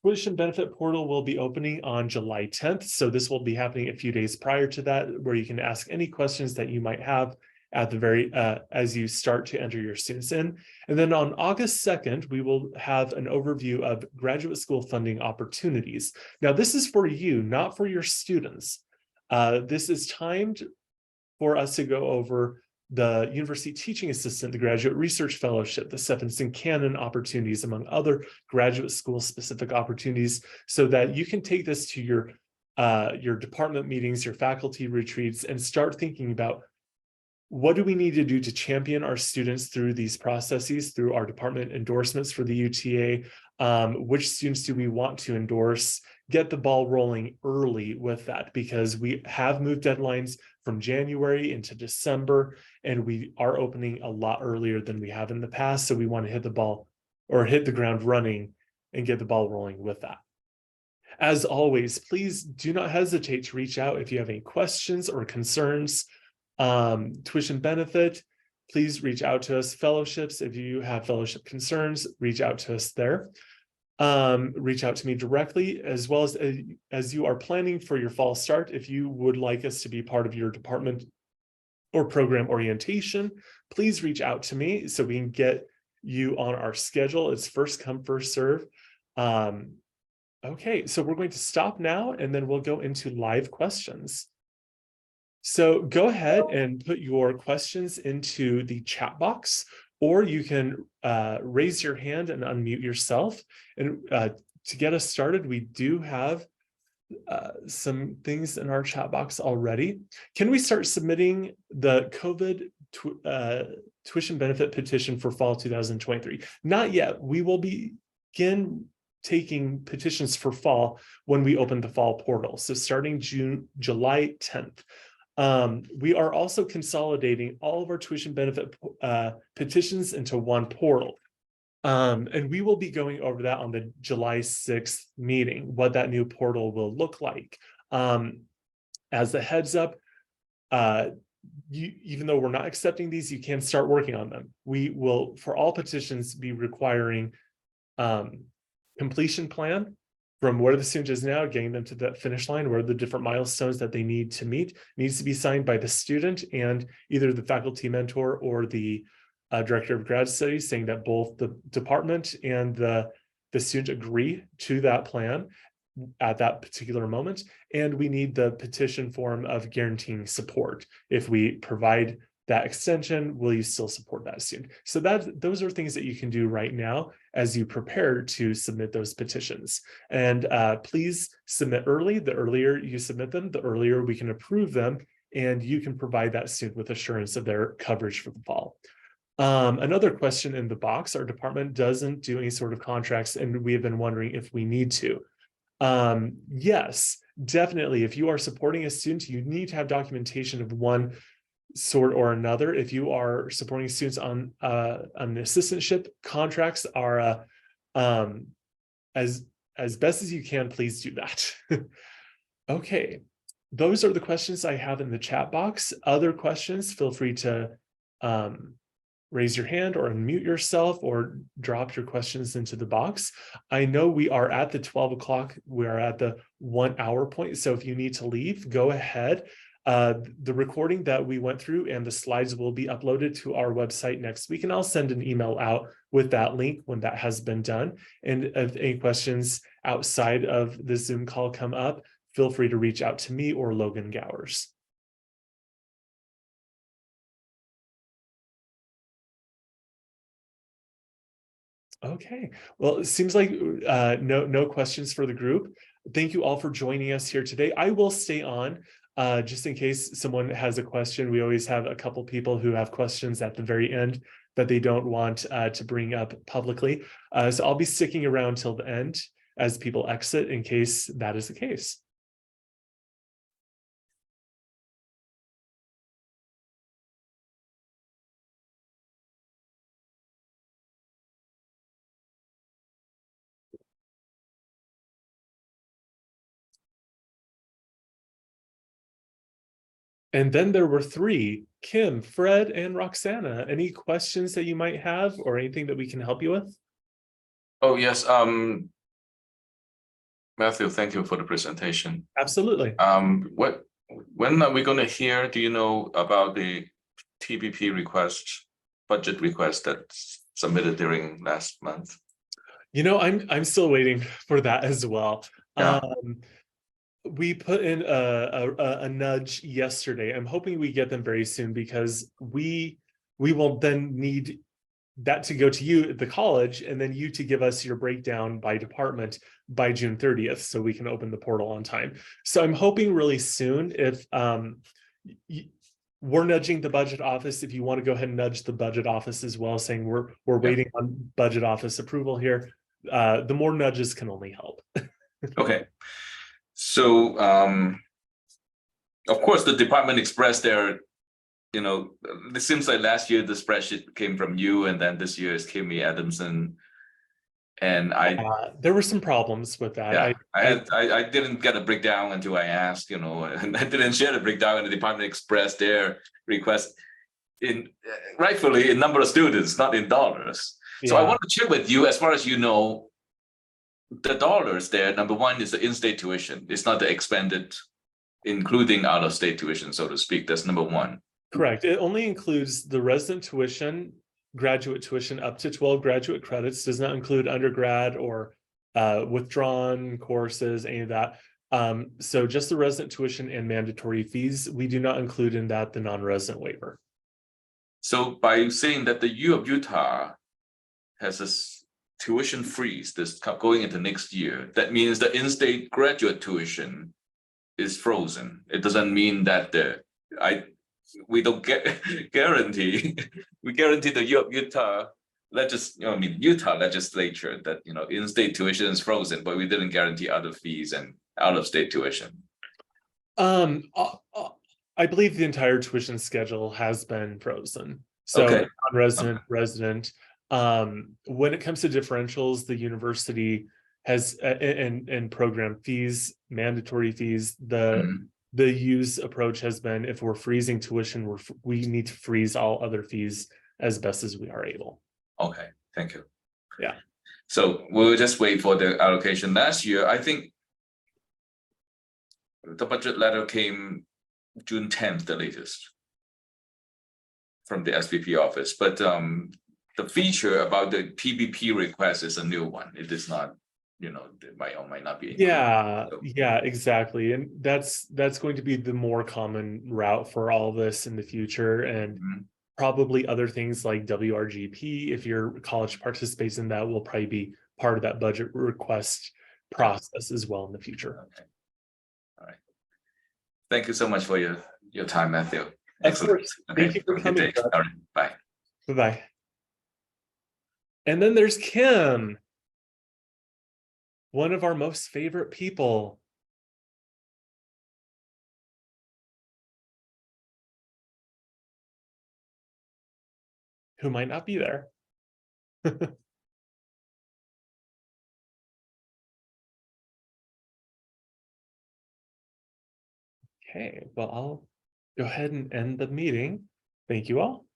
tuition benefit portal will be opening on July 10th. So this will be happening a few days prior to that, where you can ask any questions that you might have at the very as you start to enter your students in. And then on August 2nd, we will have an overview of graduate school funding opportunities. Now, this is for you, not for your students. This is timed for us to go over the University Teaching Assistant, the Graduate Research Fellowship, the Stephenson Cannon opportunities, among other graduate school specific opportunities, so that you can take this to your department meetings, your faculty retreats, and start thinking about, what do we need to do to champion our students through these processes, through our department endorsements for the UTA? Which students do we want to endorse? Get the ball rolling early with that, because we have moved deadlines from January into December, and we are opening a lot earlier than we have in the past. So we want to hit the ground running and get the ball rolling with that. As always, please do not hesitate to reach out if you have any questions or concerns. Tuition benefit, please reach out to us. Fellowships, if you have fellowship concerns, reach out to us there. Reach out to me directly, as well as you are planning for your fall start. If you would like us to be part of your department or program orientation, please reach out to me so we can get you on our schedule. It's first come, first serve. Okay, so we're going to stop now, and then we'll go into live questions. So go ahead and put your questions into the chat box, or you can raise your hand and unmute yourself. And to get us started, we do have some things in our chat box already. Can we start submitting the COVID tuition benefit petition for fall 2023? Not yet. We will begin taking petitions for fall when we open the fall portal. So starting July 10th. We are also consolidating all of our tuition benefit petitions into one portal. And we will be going over that on the July 6th meeting, what that new portal will look like. As a heads up, even though we're not accepting these, you can start working on them. We will, for all petitions, be requiring completion plan from where the student is now, getting them to the finish line, where the different milestones that they need to meet needs to be signed by the student and either the faculty mentor or the director of grad studies, saying that both the department and the student agree to that plan at that particular moment. And we need the petition form of guaranteeing support. If we provide that extension, will you still support that student? So those are things that you can do right now as you prepare to submit those petitions. And please submit early. The earlier you submit them, the earlier we can approve them, and you can provide that student with assurance of their coverage for the fall. Another question in the box, our department doesn't do any sort of contracts, and we have been wondering if we need to. Yes, definitely. If you are supporting a student, you need to have documentation of one sort or another. If you are supporting students on an assistantship, contracts are as best as you can, please do that. Okay, those are the questions I have in the chat box. Other questions, feel free to raise your hand or unmute yourself or drop your questions into the box. I know we are at the 12 o'clock, we are at the 1 hour point. So if you need to leave, go ahead. The recording that we went through and the slides will be uploaded to our website next week, and I'll send an email out with that link when that has been done. And if any questions outside of the Zoom call come up, feel free to reach out to me or Logan Gowers. Okay, well, it seems like no questions for the group. Thank you all for joining us here today. I will stay on just in case someone has a question. We always have a couple people who have questions at the very end that they don't want to bring up publicly. So I'll be sticking around till the end as people exit in case that is the case. And then there were three, Kim, Fred, and Roxana. Any questions that you might have or anything that we can help you with? Oh, yes. Matthew, thank you for the presentation. Absolutely. When are we going to hear, do you know about the TPP request, budget request that's submitted during last month? You know, I'm still waiting for that as well. Yeah. We put in a nudge yesterday. I'm hoping we get them very soon because we will then need that to go to you at the college and then you to give us your breakdown by department by June 30th so we can open the portal on time. So I'm hoping really soon. If we're nudging the budget office, if you want to go ahead and nudge the budget office as well, saying we're waiting on budget office approval here, the more nudges can only help. Okay. So, of course, the department expressed their, it seems like last year the spreadsheet came from you, and then this year is Kimmy Adamson. And there were some problems with that. Yeah, I didn't get a breakdown until I asked, and I didn't share the breakdown, and the department expressed their request in rightfully in number of students, not in dollars. Yeah. So I want to check with you, as far as you know, the dollars there, number one is the in-state tuition. It's not the expended, including out-of-state tuition, so to speak. That's number one. Correct. It only includes the resident tuition, graduate tuition up to 12 graduate credits, does not include undergrad or withdrawn courses, any of that. So just the resident tuition and mandatory fees. We do not include in that the non-resident waiver. So by saying that the U of Utah has tuition freeze going into next year, that means the in-state graduate tuition is frozen. It doesn't mean that we don't get guarantee. We guarantee the Utah Utah legislature that in-state tuition is frozen, but we didn't guarantee other fees and out-of-state tuition. I believe the entire tuition schedule has been frozen. So Okay. non-resident, resident. When it comes to differentials, the university has and program fees, mandatory fees, the use approach has been, if we're freezing tuition, we need to freeze all other fees as best as we are able. Okay, thank you. Yeah. So we'll just wait for the allocation. Last year, I think the budget letter came June 10th, the latest, from the SVP office. But the feature about the PBP request is a new one. It is not, it might not be. Yeah, yeah, exactly. And that's going to be the more common route for all this in the future. And probably other things like WRGP, if your college participates in that, will probably be part of that budget request process as well in the future. Okay. All right. Thank you so much for your time, Matthew. Of course. Okay. Thank you for coming. All right. Bye. Bye-bye. And then there's Kim, one of our most favorite people. Who might not be there. Okay, well, I'll go ahead and end the meeting. Thank you all.